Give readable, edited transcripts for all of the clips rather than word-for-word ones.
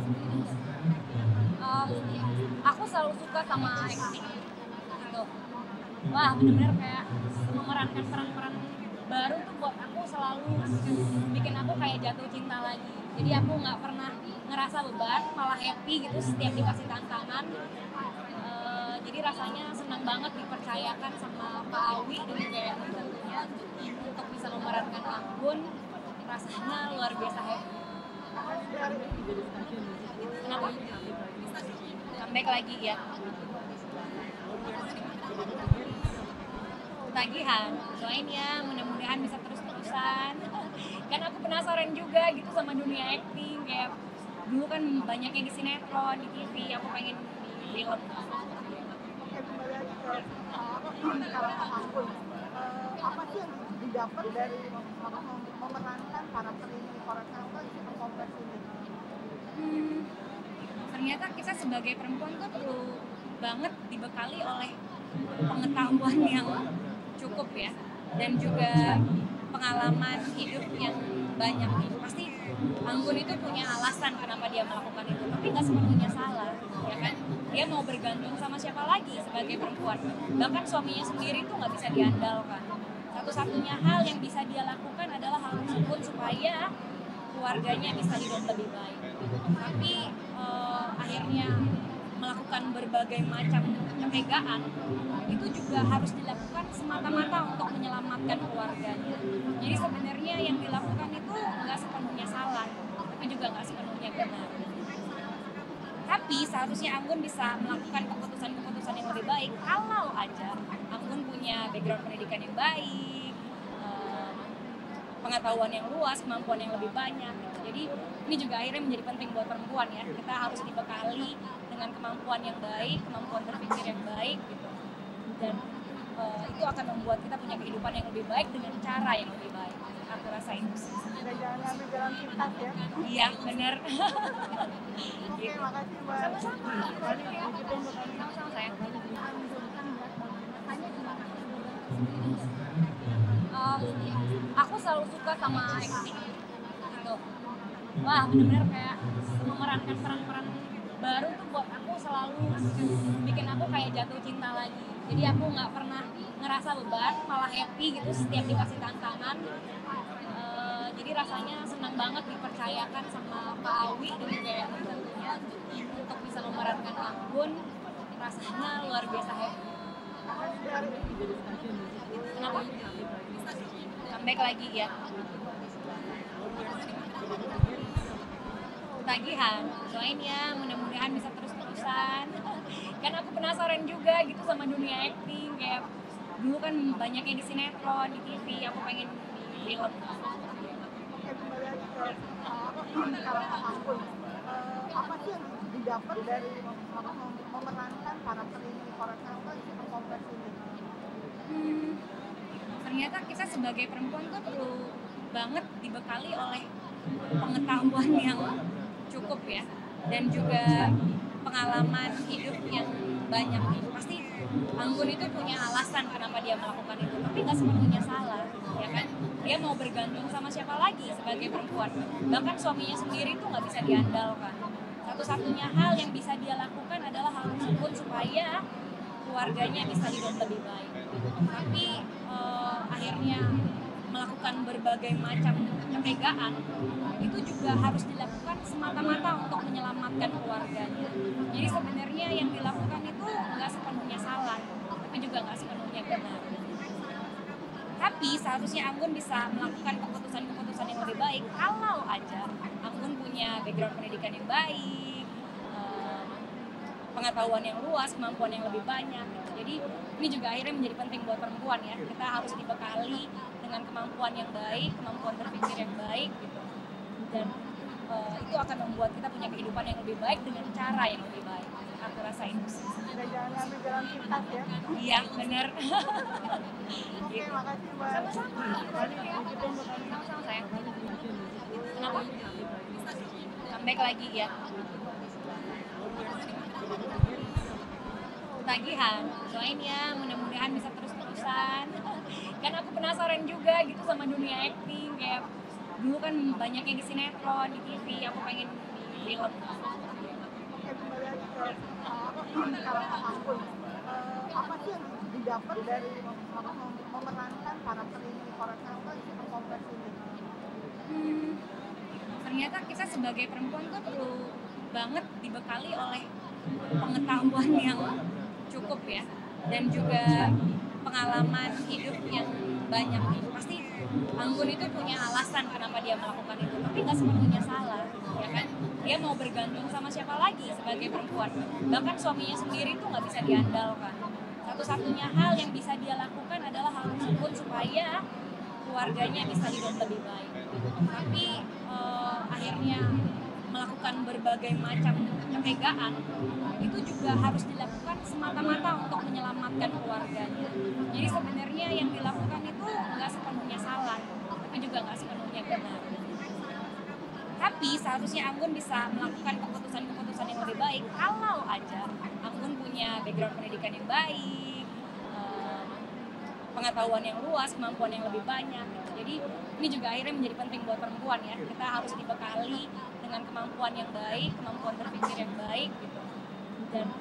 Eee, aku selalu suka sama acting gitu. Wah, bener-bener kayak memerankan peran-peran baru tuh buat aku selalu bikin aku kayak jatuh cinta lagi. Jadi aku nggak pernah ngerasa beban, malah happy gitu setiap dikasih tantangan. Jadi rasanya senang banget dipercayakan sama Pak Awi dan juga yang tentunya untuk bisa memerankan Anggun. Rasanya luar biasa happy. Kenapa? Comeback lagi ya. Tagihan, doain ya, mudah-mudahan bisa terus-terusan. Kan aku penasaran juga gitu sama dunia acting, kayak dulu kan banyak yang di sinetron, di TV, aku pengen di film. Kembali lagi ke karakter Anggun. Apa sih yang didapat dari memerankan karakter ini di Forest Gump di film kompleks ini? Ternyata kita sebagai perempuan tuh perlu banget dibekali oleh pengetahuan yang cukup ya, dan juga pengalaman hidup yang banyak. Pasti Anggun itu punya alasan kenapa dia melakukan itu, tapi nggak sepenuhnya salah, ya kan? Dia mau bergantung sama siapa lagi sebagai perempuan, bahkan suaminya sendiri tuh nggak bisa diandalkan. Satu-satunya hal yang bisa dia lakukan adalah hal tersebut supaya keluarganya bisa hidup lebih baik. Tapi akhirnya melakukan berbagai macam ketegaan itu juga harus dilakukan semata-mata untuk menyelamatkan keluarganya. Jadi sebenarnya yang dilakukan itu nggak sepenuhnya salah, tapi juga nggak sepenuhnya benar. Tapi seharusnya Anggun bisa melakukan keputusan-keputusan yang lebih baik kalau aja Anggun punya background pendidikan yang baik, pengetahuan yang luas, kemampuan yang lebih banyak gitu. Jadi ini juga akhirnya menjadi penting buat perempuan ya. Kita harus dibekali dengan kemampuan yang baik, kemampuan berpikir yang baik gitu. Dan itu akan membuat kita punya kehidupan yang lebih baik dengan cara yang lebih baik. Aku rasa itu sih. Dan jangan ambil jalan pintas ya. Iya, benar. Oke, makasih Mbak. Sama-sama. Sama-sama sayang. Aku selalu suka sama acting gitu. Wah, bener-bener kayak memerankan peran-peran baru tuh buat aku selalu bikin aku kayak jatuh cinta lagi. Jadi aku nggak pernah ngerasa beban, malah happy gitu setiap dikasih tantangan. Jadi rasanya senang banget dipercayakan sama Pak Awi dan juga yang tentunya untuk bisa memerankan Anggun. Rasanya luar biasa happy. Kenapa? Comeback lagi ya. Tagihan, doain ya, mudah-mudahan bisa terus-terusan. Kan aku penasaran juga gitu sama dunia acting, kayak dulu kan banyak yang di sinetron, di TV, aku pengen di film. Oke, kembali lagi ke karakter Anggun. Apa sih yang didapat dari memerankan karakter ini di Forest Gump di film kompleks ini? Ternyata kita sebagai perempuan tuh perlu banget dibekali oleh pengetahuan yang cukup ya, dan juga pengalaman hidup yang banyak. Pasti Anggun itu punya alasan kenapa dia melakukan itu, tapi nggak sepenuhnya salah, ya kan? Dia mau bergantung sama siapa lagi sebagai perempuan, bahkan suaminya sendiri tuh nggak bisa diandalkan. Satu-satunya hal yang bisa dia lakukan adalah hal tersebut supaya keluarganya bisa hidup lebih baik. Tapi akhirnya melakukan berbagai macam ketegaan itu juga harus dilakukan semata-mata untuk menyelamatkan keluarganya. Jadi sebenarnya yang dilakukan itu nggak sepenuhnya salah, tapi juga nggak sepenuhnya benar. Tapi seharusnya Anggun bisa melakukan keputusan-keputusan yang lebih baik kalau aja Anggun punya background pendidikan yang baik, pengetahuan yang luas, kemampuan yang lebih banyak gitu. Jadi ini juga akhirnya menjadi penting buat perempuan ya. Kita harus dibekali dengan kemampuan yang baik, kemampuan berpikir yang baik gitu. Dan itu akan membuat kita punya kehidupan yang lebih baik dengan cara yang lebih baik. Aku rasa itu sih. Dan jangan ambil jalan pintas ya. Iya, benar. Oke, makasih Mbak. Sama-sama. Sama-sama sayang. Kenapa? Comeback lagi ya. Tagihan, doain ya, mudah-mudahan bisa terus-terusan. Kan aku penasaran juga gitu sama dunia acting, kayak dulu kan banyak yang di sinetron, di TV, aku pengen di film. Oke, kembali lagi ke sekarang Mas Anggun. Apa sih yang didapat dari memerankan karakter ini di Korea Selatan itu kompleks ini? Ternyata kita sebagai perempuan tuh perlu banget dibekali oleh pengetahuan yang cukup ya, dan juga pengalaman hidup yang banyak. Pasti Anggun itu punya alasan kenapa dia melakukan itu, tapi nggak sepenuhnya salah, ya kan? Dia mau bergantung sama siapa lagi sebagai perempuan, bahkan suaminya sendiri tuh nggak bisa diandalkan. Satu-satunya hal yang bisa dia lakukan adalah hal tersebut supaya keluarganya bisa hidup lebih baik. Tapi akhirnya melakukan berbagai macam ketegaan itu juga harus dilakukan semata-mata untuk menyelamatkan keluarganya. Jadi sebenarnya yang dilakukan itu nggak sepenuhnya salah, tapi juga nggak sepenuhnya benar. Tapi seharusnya Anggun bisa melakukan keputusan-keputusan yang lebih baik kalau aja Anggun punya background pendidikan yang baik, pengetahuan yang luas, kemampuan yang lebih banyak. Jadi ini juga akhirnya menjadi penting buat perempuan ya. Kita harus dibekali dengan kemampuan yang baik, kemampuan berpikir yang baik gitu. Dan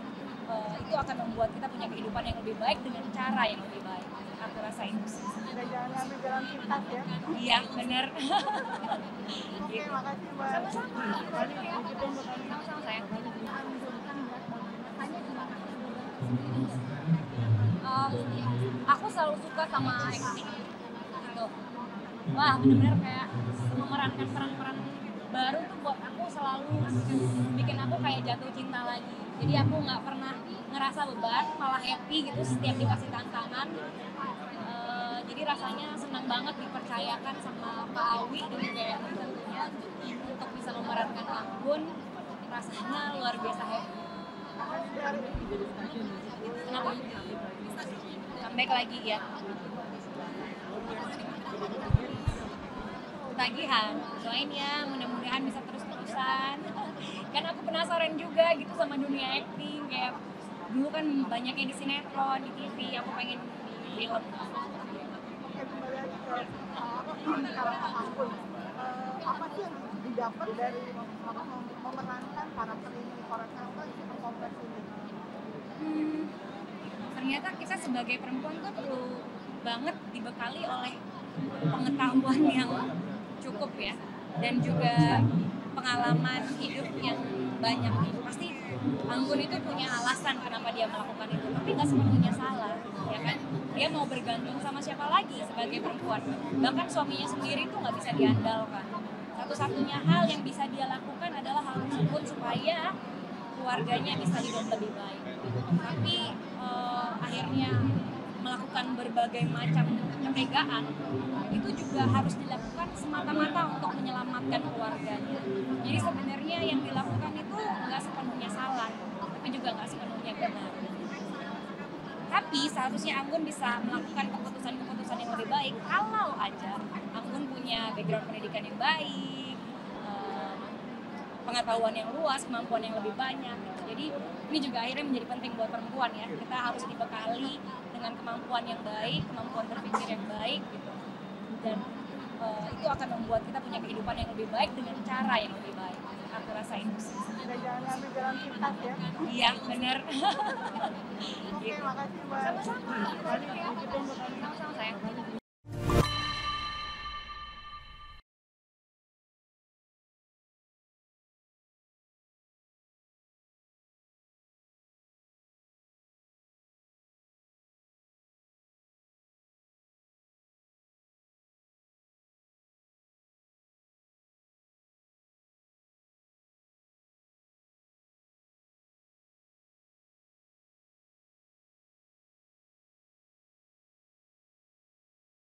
itu akan membuat kita punya kehidupan yang lebih baik dengan cara yang lebih baik. Aku rasa itu sih. Dan jangan ambil jalan pintas ya. Iya, benar. Oke, makasih Mbak. Sama-sama. Sama-sama sayang. Aku selalu suka sama acting gitu. Wah, benar-benar kayak memerankan peran-peran baru tuh buat aku selalu bikin aku kayak jatuh cinta lagi. Jadi aku nggak pernah ngerasa beban, malah happy gitu setiap dikasih tantangan. Jadi rasanya senang banget dipercayakan sama Pak Awi dan juga tentunya untuk bisa memerankan Anggun. Rasanya luar biasa happy. Kenapa? Comeback lagi ya. Tagihan, doain ya, mudah-mudahan bisa terus-terusan. Kan aku penasaran juga gitu sama dunia acting, kayak dulu kan banyaknya di sinetron, di TV, aku pengen di film. Oke, kembali lagi ke sekarang Mas Anggun. Apa sih yang didapat dari memerankan karakter ini di Korea Selatan itu kompleks ini? Ternyata kita sebagai perempuan tuh perlu banget dibekali oleh pengetahuan yang cukup ya, dan juga pengalaman hidup yang banyak. Pasti Anggun itu punya alasan kenapa dia melakukan itu, tapi nggak sepenuhnya salah, ya kan? Dia mau bergantung sama siapa lagi sebagai perempuan, bahkan suaminya sendiri tuh nggak bisa diandalkan. Satu-satunya hal yang bisa dia lakukan adalah hal tersebut supaya keluarganya bisa hidup lebih baik. Tapi akhirnya melakukan berbagai macam ketegaan itu juga harus dilakukan semata-mata untuk menyelamatkan keluarganya. Jadi sebenarnya yang dilakukan itu nggak sepenuhnya salah, tapi juga nggak sepenuhnya benar. Tapi seharusnya Anggun bisa melakukan keputusan-keputusan yang lebih baik kalau aja Anggun punya background pendidikan yang baik, pengetahuan yang luas, kemampuan yang lebih banyak. Jadi ini juga akhirnya menjadi penting buat perempuan ya. Kita harus dibekali dengan kemampuan yang baik, kemampuan berpikir yang baik gitu. Dan itu akan membuat kita punya kehidupan yang lebih baik dengan cara yang lebih baik. Aku rasa itu sih. Dan jangan ambil jalan pintas ya. Iya, benar. Oke, makasih Mbak. Sama-sama. Sama-sama sayang.